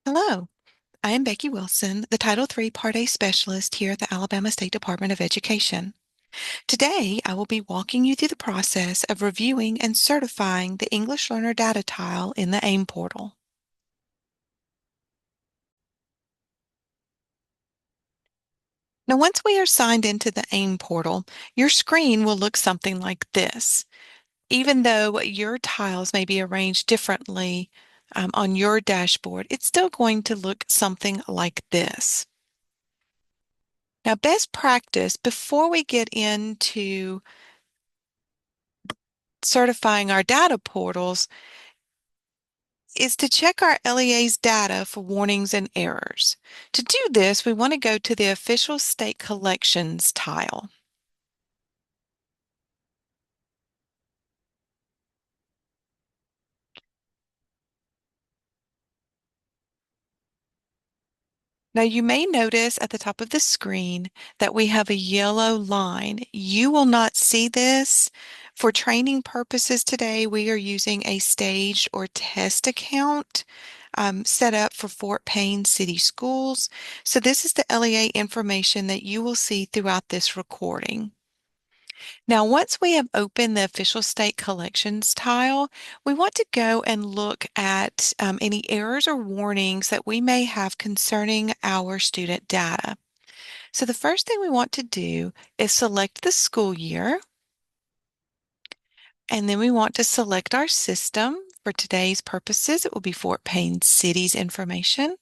Hello, I am Becky Wilson, the Title III Part A specialist here at the Alabama State Department of Education. Today, I will be walking you through the process of reviewing and certifying the English Learner Data Tile in the AIM portal. Now, once we are signed into the AIM portal, your screen will look something like this. Even though your tiles may be arranged differently on your dashboard, it's still going to look something like this. Now, best practice before we get into certifying our data portals is to check our LEA's data for warnings and errors. To do this, we want to go to the Official State Collections tile. Now you may notice at the top of the screen that we have a yellow line. You will not see this. For training purposes today, we are using a staged or test account set up for Fort Payne City Schools. So this is the LEA information that you will see throughout this recording. Now, once we have opened the official state collections tile, we want to go and look at any errors or warnings that we may have concerning our student data. So the first thing we want to do is select the school year, and then we want to select our system. For today's purposes, it will be Fort Payne City's information.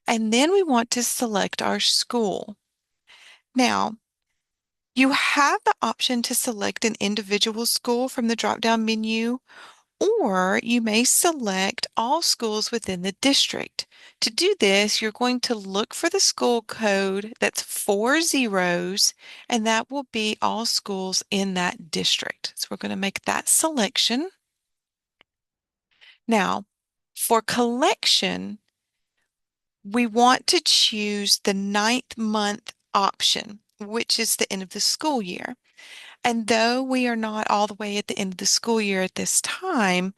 And then we want to select our school. Now, you have the option to select an individual school from the drop-down menu, or you may select all schools within the district. To do this, you're going to look for the school code that's 4 zeros, and that will be all schools in that district. So we're going to make that selection. Now, for collection, we want to choose the ninth month option, which is the end of the school year. And though we are not all the way at the end of the school year at this time,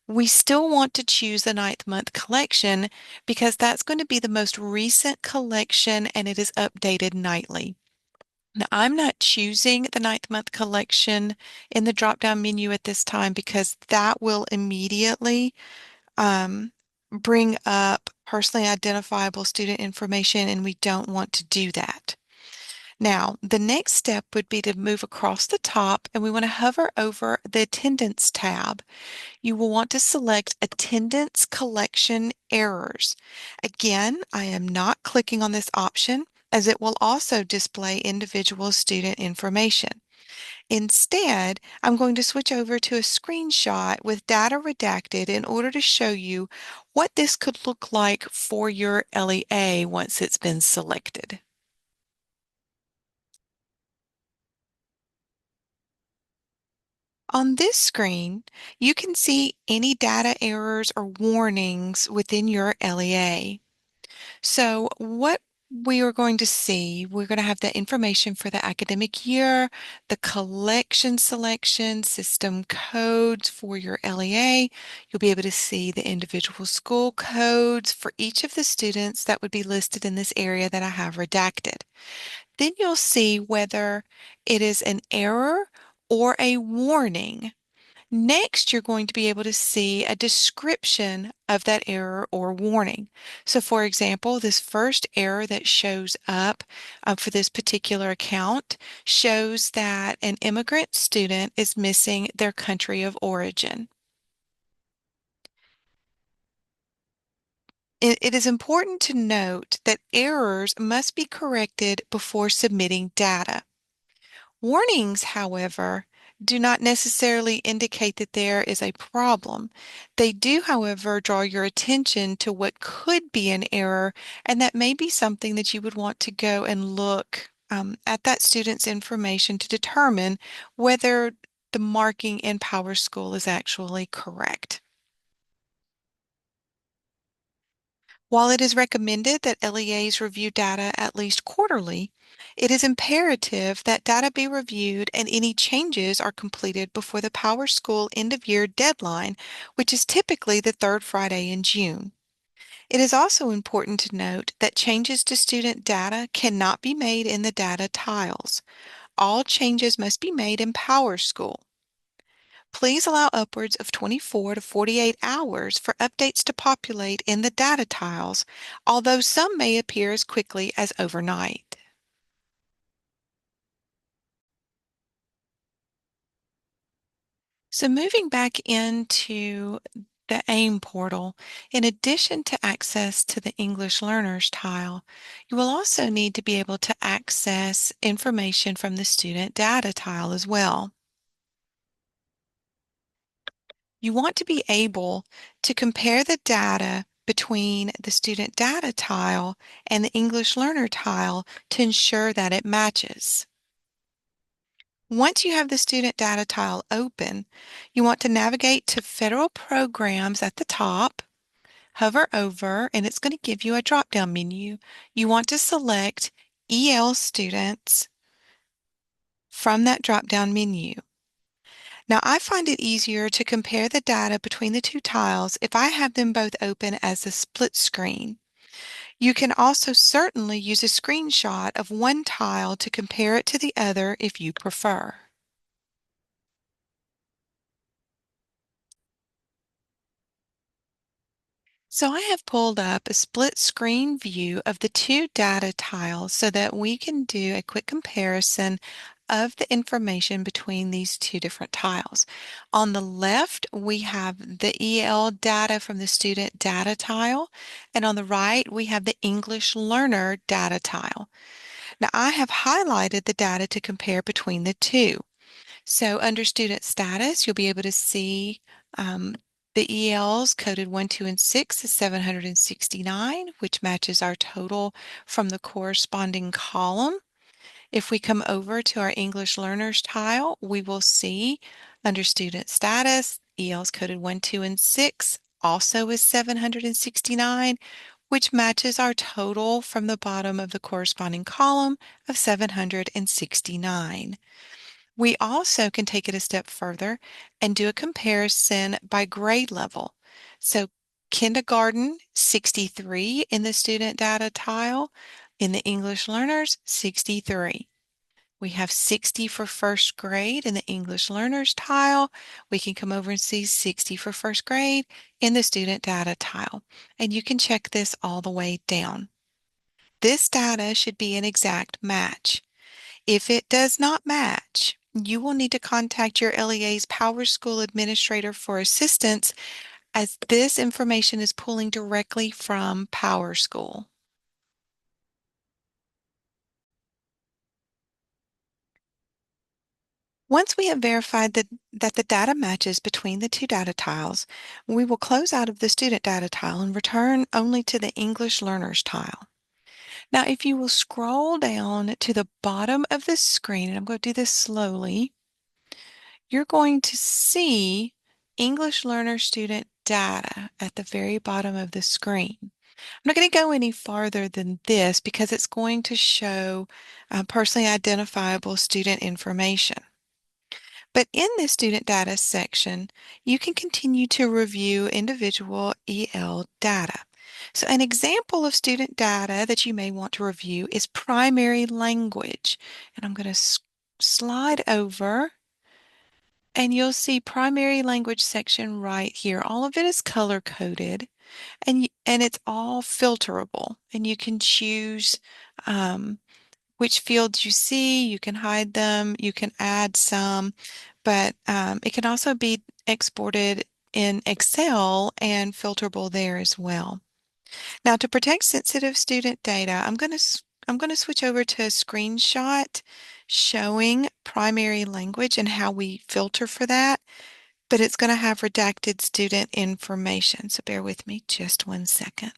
we still want to choose the ninth month collection because that's going to be the most recent collection and it is updated nightly. Now, I'm not choosing the ninth month collection in the drop-down menu at this time because that will immediately um, bring up personally identifiable student information, and we don't want to do that. Now, the next step would be to move across the top, and we want to hover over the Attendance tab. You will want to select Attendance Collection Errors. Again, I am not clicking on this option as it will also display individual student information. Instead, I'm going to switch over to a screenshot with data redacted in order to show you what this could look like for your LEA once it's been selected. On this screen, you can see any data errors or warnings within your LEA. So what we are going to see, we're going to have the information for the academic year, the collection selection, system codes for your LEA. You'll be able to see the individual school codes for each of the students that would be listed in this area that I have redacted. Then you'll see whether it is an error or a warning. Next, you're going to be able to see a description of that error or warning. So for example, this first error that shows up for this particular account shows that an immigrant student is missing their country of origin. It is important to note that errors must be corrected before submitting data. Warnings, however, do not necessarily indicate that there is a problem. They do, however, draw your attention to what could be an error, and that may be something that you would want to go and look at that student's information to determine whether the marking in PowerSchool is actually correct. While it is recommended that LEAs review data at least quarterly, it is imperative that data be reviewed and any changes are completed before the PowerSchool end-of-year deadline, which is typically the third Friday in June. It is also important to note that changes to student data cannot be made in the data tiles. All changes must be made in PowerSchool. Please allow upwards of 24 to 48 hours for updates to populate in the data tiles, although some may appear as quickly as overnight. So moving back into the AIM portal, in addition to access to the English Learners tile, you will also need to be able to access information from the student data tile as well. You want to be able to compare the data between the student data tile and the English Learner tile to ensure that it matches. Once you have the student data tile open, you want to navigate to Federal Programs at the top, hover over, and it's going to give you a drop-down menu. You want to select EL Students from that drop-down menu. Now, I find it easier to compare the data between the two tiles if I have them both open as a split screen. You can also certainly use a screenshot of one tile to compare it to the other if you prefer. So I have pulled up a split screen view of the two data tiles so that we can do a quick comparison of the information between these two different tiles. On the left, we have the EL data from the student data tile, and on the right, we have the English learner data tile. Now, I have highlighted the data to compare between the two. So under student status, you'll be able to see the ELs coded 1, 2, and 6 is 769, which matches our total from the corresponding column. If we come over to our English learners tile, we will see under student status, ELs coded 1, 2, and 6 also is 769, which matches our total from the bottom of the corresponding column of 769. We also can take it a step further and do a comparison by grade level. So kindergarten, 63 in the student data tile. In the English learners, 63. We have 60 for first grade in the English learners tile. We can come over and see 60 for first grade in the student data tile. And you can check this all the way down. This data should be an exact match. If it does not match, you will need to contact your LEA's PowerSchool administrator for assistance as this information is pulling directly from PowerSchool. Once we have verified that the data matches between the two data tiles, we will close out of the student data tile and return only to the English learners tile. Now, if you will scroll down to the bottom of the screen, and I'm going to do this slowly, you're going to see English learner student data at the very bottom of the screen. I'm not going to go any farther than this because it's going to show personally identifiable student information. But in this student data section, you can continue to review individual EL data. So an example of student data that you may want to review is primary language. And I'm going to slide over and you'll see primary language section right here. All of it is color coded and it's all filterable. And you can choose which fields you see, you can hide them, you can add some, but it can also be exported in Excel and filterable there as well. Now to protect sensitive student data, I'm going to switch over to a screenshot showing primary language and how we filter for that, but it's going to have redacted student information. So bear with me just 1 second.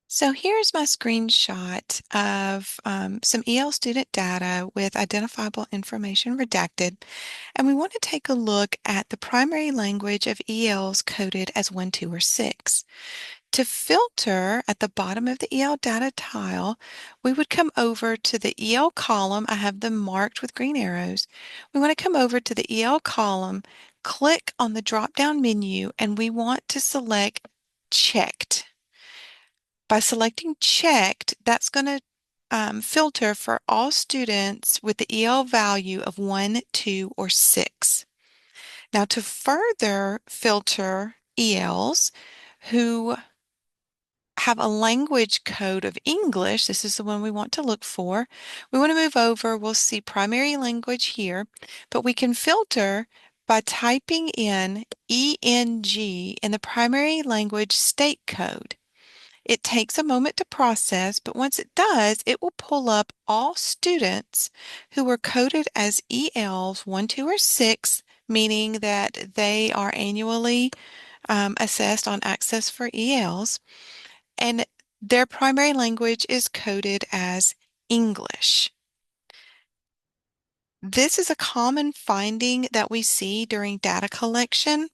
So here's my screenshot of some EL student data with identifiable information redacted. And we want to take a look at the primary language of ELs coded as 1, 2, or 6. to filter at the bottom of the EL data tile, we would come over to the EL column. I have them marked with green arrows. We want to come over to the EL column, click on the drop-down menu, and we want to select checked. By selecting checked, that's going to filter for all students with the EL value of 1, 2, or 6. Now, to further filter ELs who have a language code of English, this is the one we want to look for. We want to move over, we'll see primary language here, but we can filter by typing in ENG in the primary language state code. It takes a moment to process, but once it does, it will pull up all students who are coded as ELs 1, 2, or 6, meaning that they are annually assessed on Access for ELs, and their primary language is coded as English. This is a common finding that we see during data collection.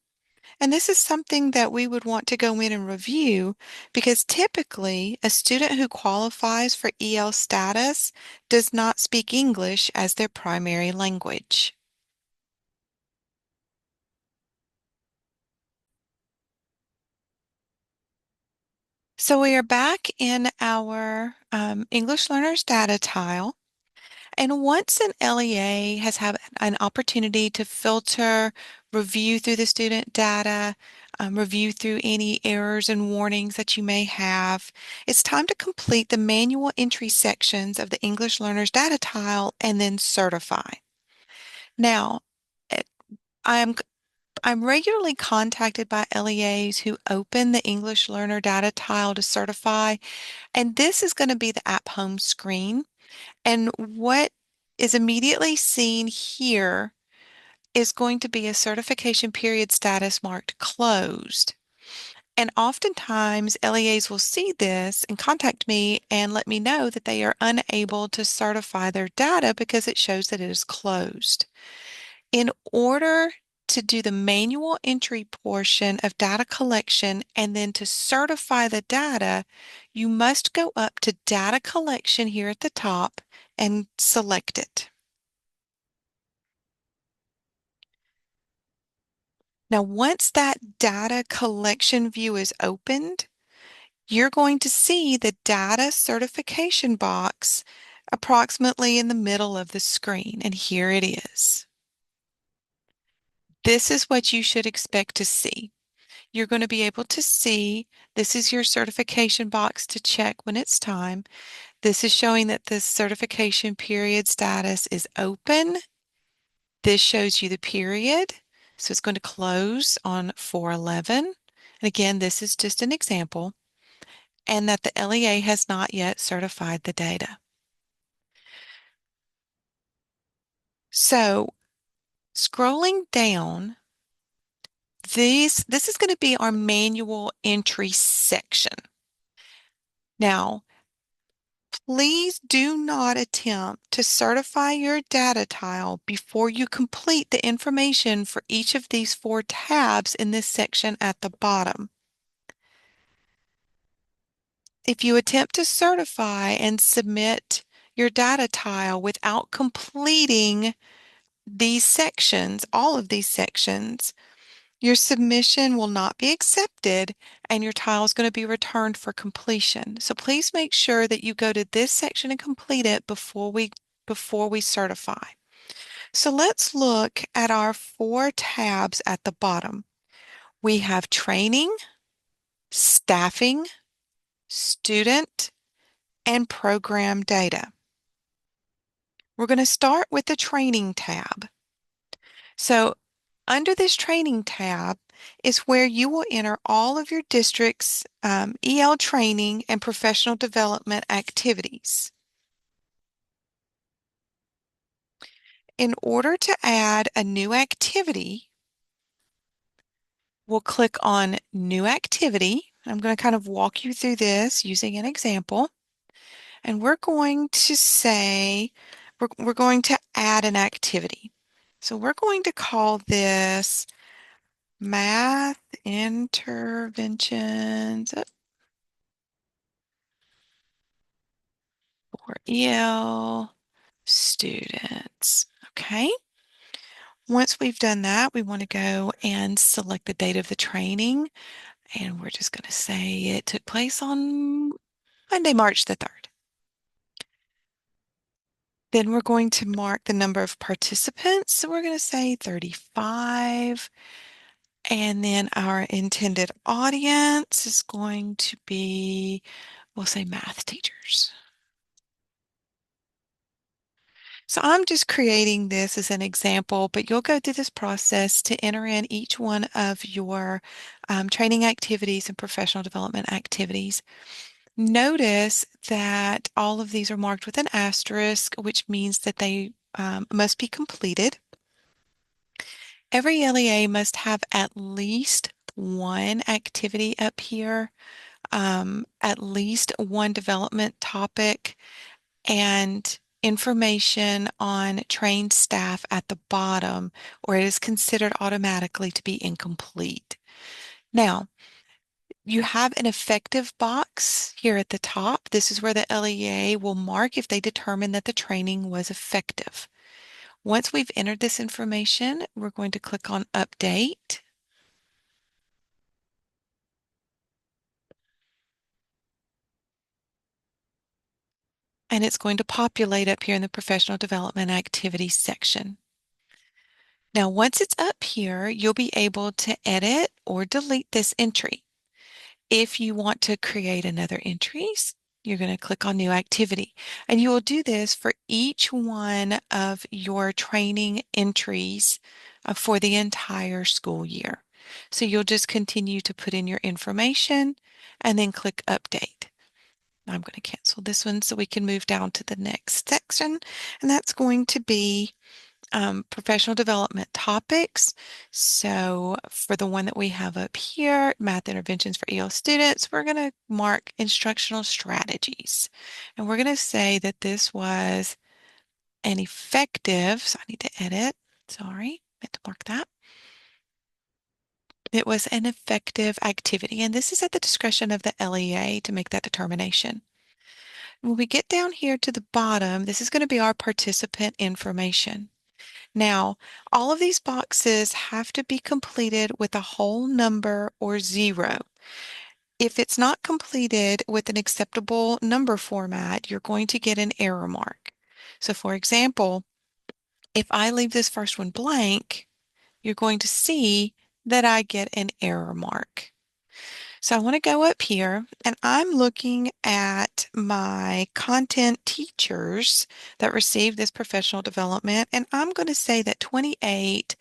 And this is something that we would want to go in and review because typically a student who qualifies for EL status does not speak English as their primary language. So we are back in our English Learners data tile. And once an LEA has had an opportunity to filter, review through the student data, review through any errors and warnings that you may have, it's time to complete the manual entry sections of the English Learners data tile and then certify. Now, eh, I'm I'm regularly contacted by LEAs who open the English Learner data tile to certify, and this is going to be the app home screen. And what is immediately seen here is going to be a certification period status marked closed. And oftentimes LEAs will see this and contact me and let me know that they are unable to certify their data because it shows that it is closed. In order to do the manual entry portion of data collection and then to certify the data, you must go up to data collection here at the top and select it. Now, once that data collection view is opened, you're going to see the data certification box approximately in the middle of the screen, and here it is. This is what you should expect to see. You're going to be able to see this is your certification box to check when it's time. This is showing that the certification period status is open. This shows you the period. So it's going to close on 4/11. And again, this is just an example. And that the LEA has not yet certified the data. So scrolling down, this is going to be our manual entry section. Now, please do not attempt to certify your data tile before you complete the information for each of these 4 tabs in this section at the bottom. If you attempt to certify and submit your data tile without completing these sections, all of these sections, your submission will not be accepted and your tile is going to be returned for completion. So please make sure that you go to this section and complete it before we certify. So let's look at our 4 tabs at the bottom. We have training, staffing, student, and program data. We're going to start with the training tab. So under this training tab is where you will enter all of your district's EL training and professional development activities. In order to add a new activity, we'll click on New Activity. I'm going to kind of walk you through this using an example. And we're going to say, we're going to add an activity. So we're going to call this Math Interventions. for EL students. Okay. Once we've done that, we want to go and select the date of the training. And we're just going to say it took place on Monday, March the 3rd. Then we're going to mark the number of participants. So we're going to say 35. And then our intended audience is going to be, we'll say math teachers. So I'm just creating this as an example, but you'll go through this process to enter in each one of your training activities and professional development activities. Notice that all of these are marked with an asterisk, which means that they must be completed. Every LEA must have at least one activity up here, at least one development topic, and information on trained staff at the bottom, or it is considered automatically to be incomplete. Now, you have an effective box here at the top. This is where the LEA will mark if they determine that the training was effective. Once we've entered this information, we're going to click on Update. And it's going to populate up here in the Professional Development Activities section. Now, once it's up here, you'll be able to edit or delete this entry. If you want to create another entries, you're going to click on New Activity. And you will do this for each one of your training entries for the entire school year. So you'll just continue to put in your information and then click Update. I'm going to cancel this one so we can move down to the next section, and that's going to be professional development topics. So for the one that we have up here, math interventions for EL students, we're going to mark instructional strategies. And we're going to say that this was an effective, so I need to edit, sorry, meant to mark that. It was an effective activity, and this is at the discretion of the LEA to make that determination. When we get down here to the bottom, this is going to be our participant information. Now, all of these boxes have to be completed with a whole number or 0. If it's not completed with an acceptable number format, you're going to get an error mark. So for example, if I leave this first one blank, you're going to see that I get an error mark. So I want to go up here and I'm looking at my content teachers that received this professional development, and I'm going to say that 28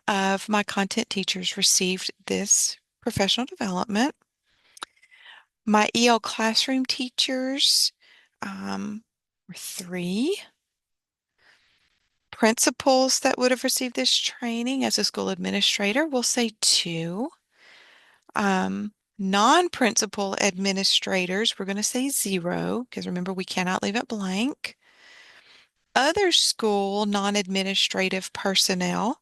of my content teachers received this professional development. My EL classroom teachers were 3. Principals that would have received this training as a school administrator, we'll say 2. Non-principal administrators, we're going to say 0, because remember, we cannot leave it blank. Other school non-administrative personnel,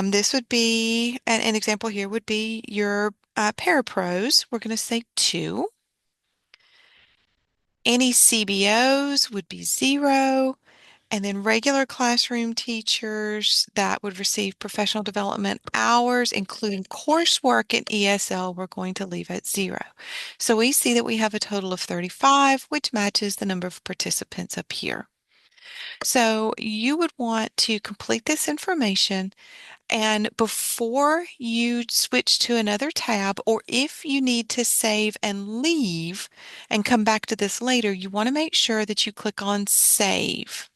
this would be, an example here would be your parapros, we're going to say 2. Any CBOs would be 0. And then regular classroom teachers that would receive professional development hours, including coursework in ESL, we're going to leave at 0. So we see that we have a total of 35, which matches the number of participants up here. So you would want to complete this information, and before you switch to another tab, or if you need to save and leave and come back to this later, you want to make sure that you click on Save.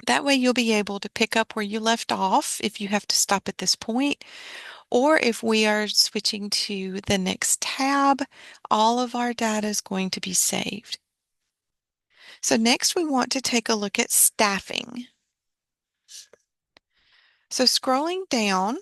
That way you'll be able to pick up where you left off if you have to stop at this point, or if we are switching to the next tab, all of our data is going to be saved. So next we want to take a look at staffing. So scrolling down,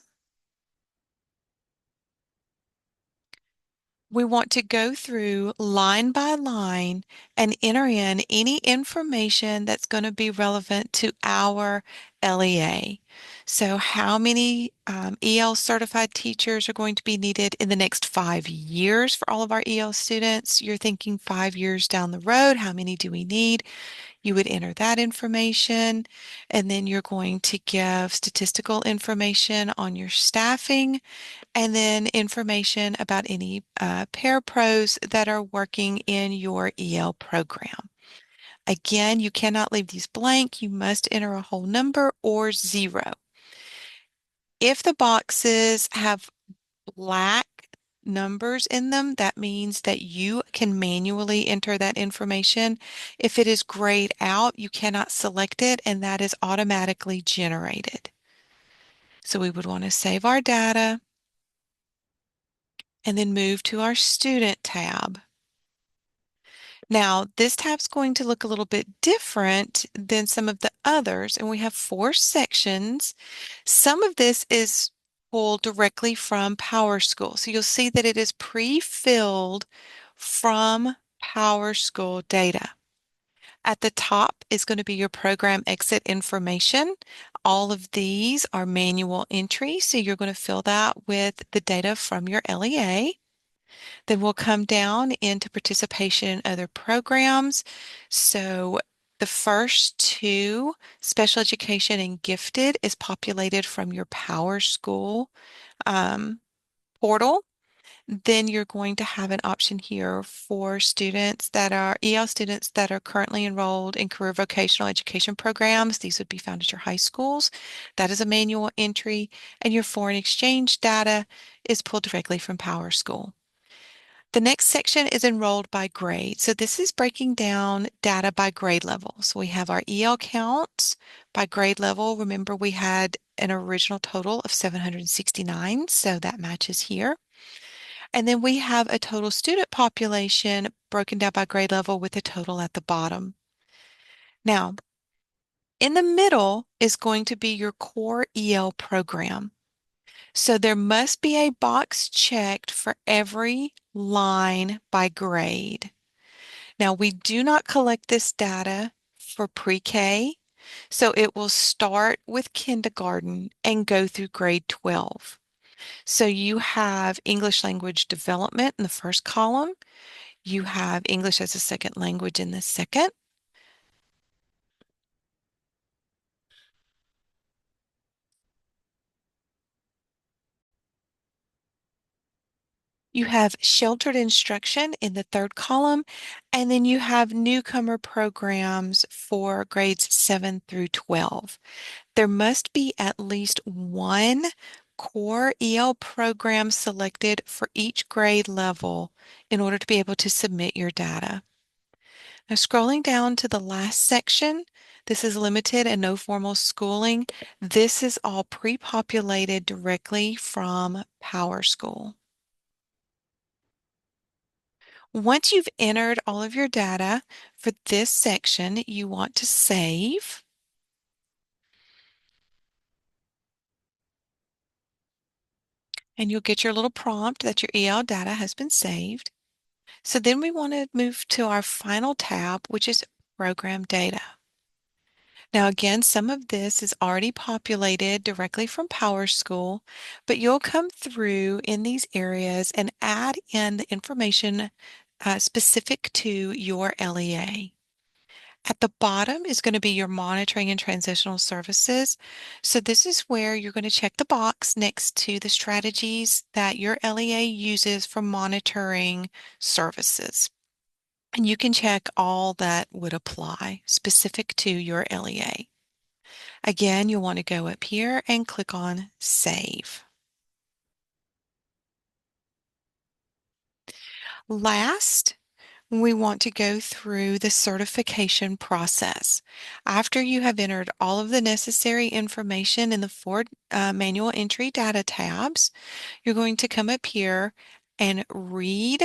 we want to go through line by line and enter in any information that's going to be relevant to our LEA. So how many EL certified teachers are going to be needed in the next 5 years for all of our EL students? You're thinking 5 years down the road, how many do we need? You would enter that information, and then you're going to give statistical information on your staffing, and then information about any parapros that are working in your EL program. Again, you cannot leave these blank. You must enter a whole number or zero. If the boxes have black numbers in them, that means that you can manually enter that information. If it is grayed out, you cannot select it, and that is automatically generated. So we would want to save our data and then move to our student tab. Now, this tab's going to look a little bit different than some of the others, and we have 4 sections. Some of this is pulled directly from PowerSchool. So you'll see that it is pre-filled from PowerSchool data. At the top is going to be your program exit information. All of these are manual entry, so you're going to fill that with the data from your LEA. Then we'll come down into participation in other programs. So the first two, special education and gifted, is populated from your PowerSchool portal. Then you're going to have an option here for students that are EL students that are currently enrolled in career vocational education programs. These would be found at your high schools. That is a manual entry, and your foreign exchange data is pulled directly from PowerSchool. The next section is enrolled by grade. So this is breaking down data by grade level. So we have our EL counts by grade level. Remember, we had an original total of 769, so that matches here. And then we have a total student population broken down by grade level with a total at the bottom. Now, in the middle is going to be your core EL program. So there must be a box checked for every line by grade. Now, we do not collect this data for pre-K, so it will start with kindergarten and go through grade 12. So you have English language development in the first column. You have English as a second language in the second. You have sheltered instruction in the third column, and then you have newcomer programs for grades 7 through 12. There must be at least one core EL program selected for each grade level in order to be able to submit your data. Now, scrolling down to the last section, this is limited and no formal schooling. This is all pre-populated directly from PowerSchool. Once you've entered all of your data for this section, you want to save. And you'll get your little prompt that your EL data has been saved. So then we want to move to our final tab, which is program data. Now again, some of this is already populated directly from PowerSchool, but you'll come through in these areas and add in the information specific to your LEA. At the bottom is going to be your monitoring and transitional services. So this is where you're going to check the box next to the strategies that your LEA uses for monitoring services. And you can check all that would apply specific to your LEA. Again, you'll want to go up here and click on Save. Last, we want to go through the certification process. After you have entered all of the necessary information in the four manual entry data tabs, you're going to come up here and read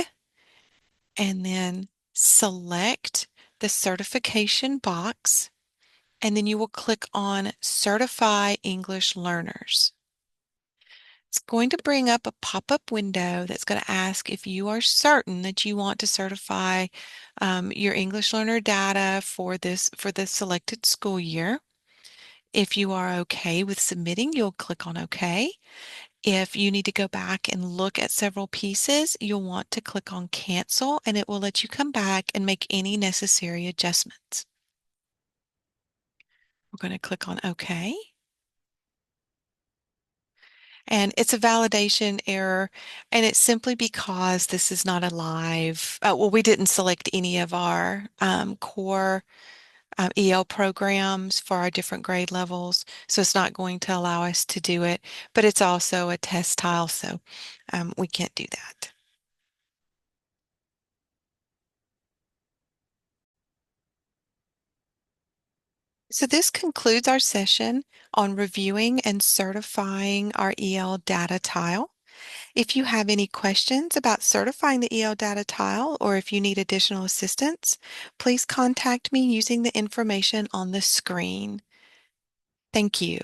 and then select the certification box, and then you will click on Certify English Learners. It's going to bring up a pop-up window that's going to ask if you are certain that you want to certify your English learner data for the selected school year. If you are okay with submitting, you'll click on OK. If you need to go back and look at several pieces, you'll want to click on Cancel, and it will let you come back and make any necessary adjustments. We're going to click on OK. And it's a validation error, and it's simply because this is not a live, well, we didn't select any of our core EL programs for our different grade levels, so it's not going to allow us to do it, but it's also a test tile, so we can't do that. So this concludes our session on reviewing and certifying our EL data tile. If you have any questions about certifying the EL data tile, or if you need additional assistance, please contact me using the information on the screen. Thank you.